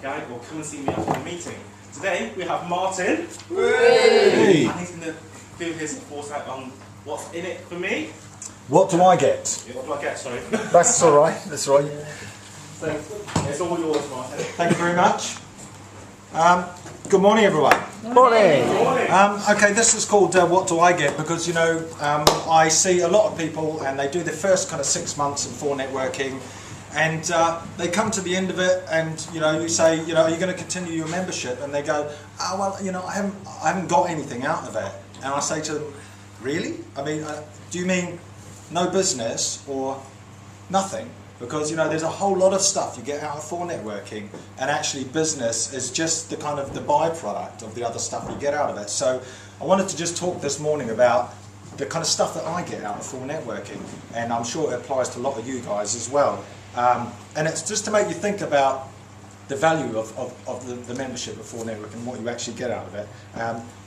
okay, or come and see me after the meeting. Today we have Martin, Hey. and he's going to do his foresight on what's in it for me. What do I get? Yeah, what do I get, sorry? That's all right. That's all right. So, it's all yours, Martin. Thank you very much. Good morning, everyone. Morning. Okay, this is called What Do I Get? Because, you know, I see a lot of people and they do the first kind of 6 months of 4Networking, and they come to the end of it and, you know, you say, you know, are you going to continue your membership? And they go, oh, well, you know, I haven't got anything out of it. And I say to them, really? I mean, do you mean no business or nothing? Because, you know, there's a whole lot of stuff you get out of 4Networking, and actually business is just the kind of the byproduct of the other stuff you get out of it. So I wanted to just talk this morning about the kind of stuff that I get out of 4Networking, and I'm sure it applies to a lot of you guys as well. And it's just to make you think about the value of the membership of 4Networking and what you actually get out of it.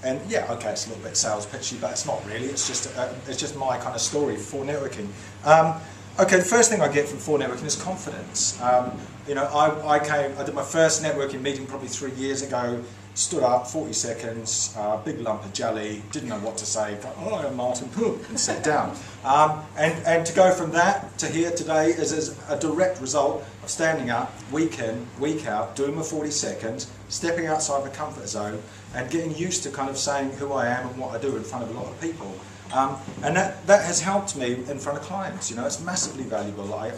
And yeah, okay, it's a little bit sales pitchy, but it's not really. It's just my kind of story for 4Networking. Okay, the first thing I get from 4Networking is confidence. You know, I did my first networking meeting probably 3 years ago, stood up, 40 seconds, big lump of jelly, didn't know what to say, but, oh, I'm Martin, and sat down. And to go from that to here today is a direct result of standing up week in, week out, doing my 40 seconds, stepping outside my comfort zone, and getting used to kind of saying who I am and what I do in front of a lot of people. And that has helped me in front of clients. You know, it's massively valuable. I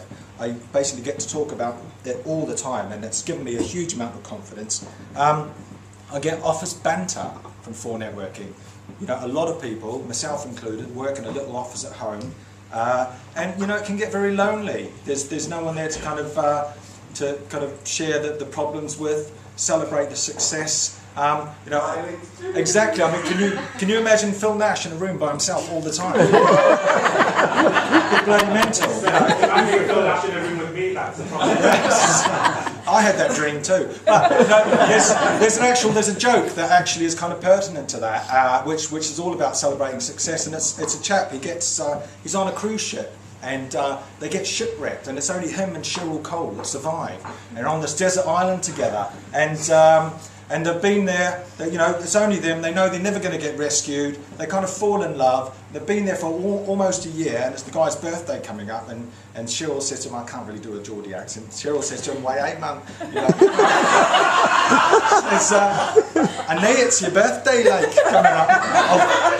basically get to talk about it all the time, and it's given me a huge amount of confidence. I get office banter from 4Networking. You know, a lot of people, myself included, work in a little office at home, and you know, it can get very lonely. There's no one there to kind of share the problems with, celebrate the success. You know, exactly. I mean, can you imagine Phil Nash in a room by himself all the time? It's bloody mental. I'm Phil Nash in a room with me, that's the problem. I had that dream too. But you know, there's a joke that actually is kind of pertinent to that, which is all about celebrating success. And it's a chap. He's on a cruise ship. And they get shipwrecked, and it's only him and Cheryl Cole that survive. And they're on this desert island together, and they've been there. You know, it's only them. They know they're never going to get rescued. They kind of fall in love. They've been there for almost a year, and it's the guy's birthday coming up. And Cheryl says to him, I can't really do a Geordie accent. Cheryl says to him, "Wait, hey, man." You know, I know it's your birthday, like, coming up.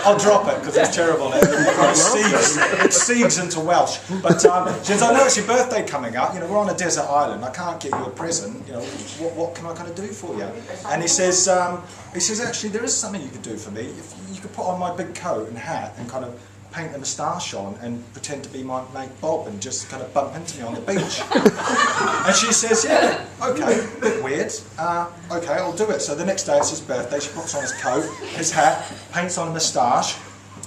I'll drop it because it's terrible. It seeps into Welsh. But she says, I know it's your birthday coming up. You know, we're on a desert island. I can't get you a present. You know, what can I kind of do for you? And he says, actually, there is something you could do for me. If you could put on my big coat and hat and kind of paint a moustache on and pretend to be my mate Bob and just kind of bump into me on the beach. And she says, yeah, okay, a bit weird. Okay, I'll do it. So the next day it's his birthday. She puts on his coat, his hat, paints on a moustache,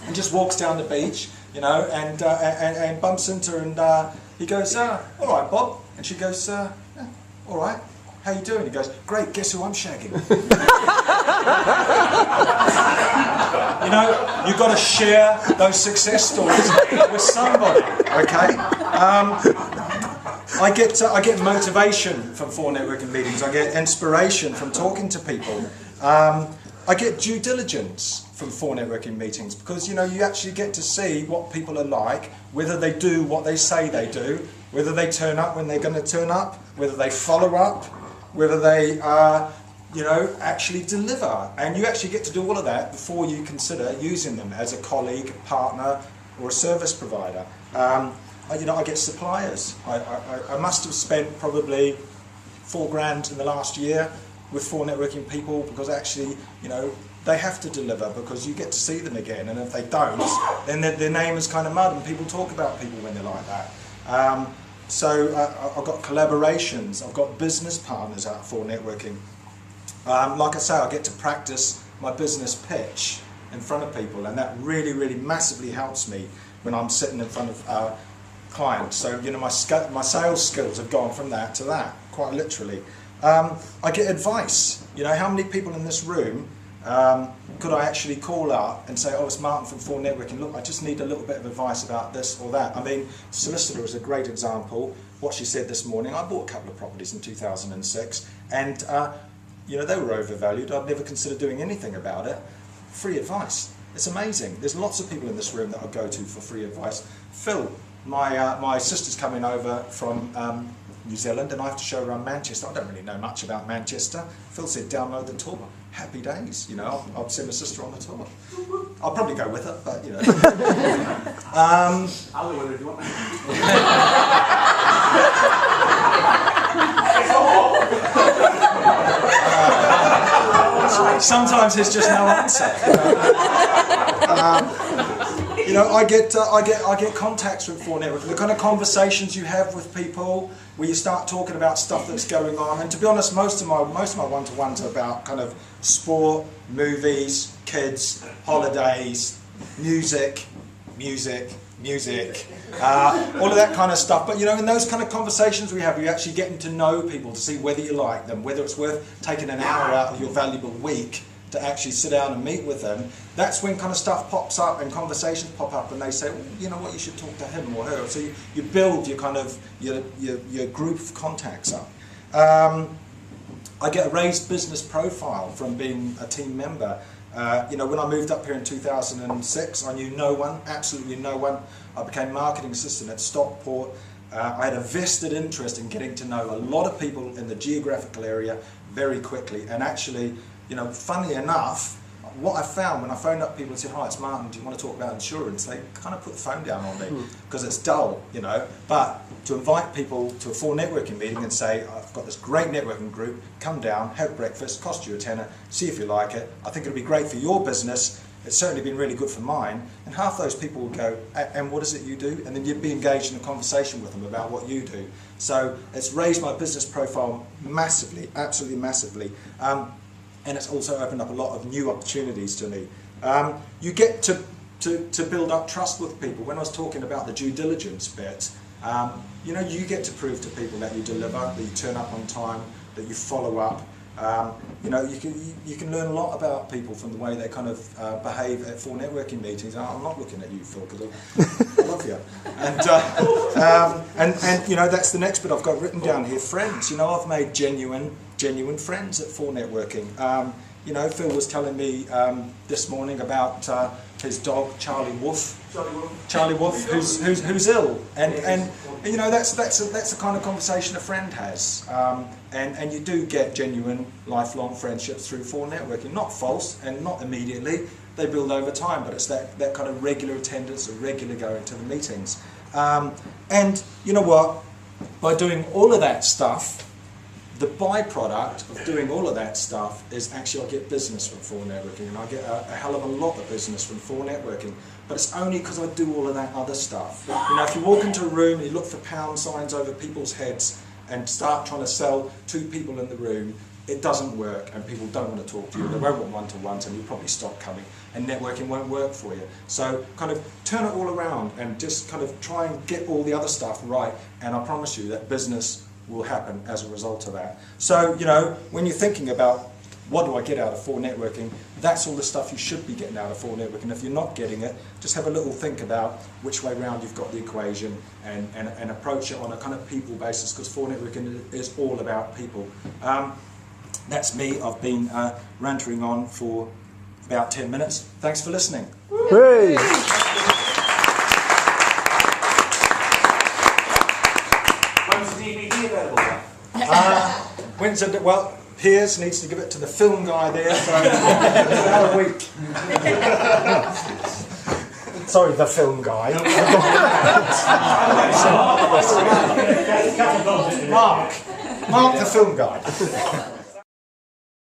and just walks down the beach, you know, and bumps into her, and he goes, all right, Bob. And she goes, yeah, all right. How you doing? He goes, great, guess who I'm shagging? You know, you've got to share those success stories with somebody, okay? I get motivation from 4Networking meetings. I get inspiration from talking to people. I get due diligence from 4Networking meetings because, you know, you actually get to see what people are like, whether they do what they say they do, whether they turn up when they're going to turn up, whether they follow up, whether they, you know, actually deliver. And you actually get to do all of that before you consider using them as a colleague, partner, or a service provider. You know, I get suppliers. I must have spent probably $4,000 in the last year with 4Networking people because actually, you know, they have to deliver because you get to see them again. And if they don't, then their name is kind of mud, and people talk about people when they're like that. So I've got collaborations, I've got business partners out for networking. Like I say, I get to practice my business pitch in front of people, and that really, really massively helps me when I'm sitting in front of clients. So, you know, my sales skills have gone from that to that, quite literally. I get advice. You know, how many people in this room could I actually call up and say, oh, it's Martin from 4Networking, look, I just need a little bit of advice about this or that. I mean, solicitor is a great example. what she said this morning. I bought a couple of properties in 2006, and you know, they were overvalued. I'd never considered doing anything about it. Free advice. It's amazing. There's lots of people in this room that I go to for free advice. Phil, my sister's coming over from New Zealand, and I have to show her around Manchester. I don't really know much about Manchester. Phil said, download the tour. Happy days, you know. I'll send my sister on the tour. I'll probably go with her, but you know. I'll go with her if you want. Sometimes there's just no answer. You know, I get contacts from 4Networking. The kind of conversations you have with people where you start talking about stuff that's going on. And to be honest, most of my one-to-ones are about kind of sport, movies, kids, holidays, music, all of that kind of stuff. But you know, in those kind of conversations we have, you're actually getting to know people to see whether you like them, whether it's worth taking an hour out of your valuable week to actually sit down and meet with them. That's when kind of stuff pops up and conversations pop up, and they say, well, you know what, you should talk to him or her. So you build your kind of your group of contacts up. I get a raised business profile from being a team member. You know, when I moved up here in 2006, I knew no one, absolutely no one. I became marketing assistant at Stockport. I had a vested interest in getting to know a lot of people in the geographical area very quickly. And actually, you know, funnily enough, what I found when I phoned up people and said, hi, it's Martin, do you want to talk about insurance? They kind of put the phone down on me because it's dull, you know. But to invite people to a 4Networking meeting and say, I've got this great networking group, come down, have breakfast, cost you a tenner, see if you like it. I think it'll be great for your business. It's certainly been really good for mine. And half those people will go, and what is it you do? And then you'd be engaged in a conversation with them about what you do. So it's raised my business profile massively, absolutely massively. And it's also opened up a lot of new opportunities to me. You get to build up trust with people. When I was talking about the due diligence bit, you know, you get to prove to people that you deliver, that you turn up on time, that you follow up. You know, you can learn a lot about people from the way they kind of behave at 4Networking meetings. I'm not looking at you, Phil, because I love you. And you know, that's the next bit I've got written down here. Friends. You know, I've made genuine friends at 4Networking. You know, Phil was telling me this morning about his dog Charlie Wolf, who's ill, and you know, that's the kind of conversation a friend has, and you do get genuine lifelong friendships through 4Networking. Not false and not immediately, they build over time, but it's that kind of regular attendance or regular going to the meetings. And you know what, by doing all of that stuff, the byproduct of doing all of that stuff is actually I get business from 4Networking, and I get a hell of a lot of business from 4Networking, but it's only because I do all of that other stuff. You know, if you walk into a room and you look for pound signs over people's heads and start trying to sell to people in the room, it doesn't work, and people don't want to talk to you, they won't want one-to-ones, and you'll probably stop coming, and networking won't work for you. So kind of turn it all around and just kind of try and get all the other stuff right, and I promise you that business will happen as a result of that. So, you know, when you're thinking about what do I get out of 4Networking, that's all the stuff you should be getting out of 4Networking. If you're not getting it, just have a little think about which way round you've got the equation, and approach it on a kind of people basis, because 4Networking is all about people. That's me. I've been rantering on for about 10 minutes. Thanks for listening. Hey. When's the DVD available? When's it? Well, Piers needs to give it to the film guy there, so about a week. Sorry, the film guy. Mark the film guy.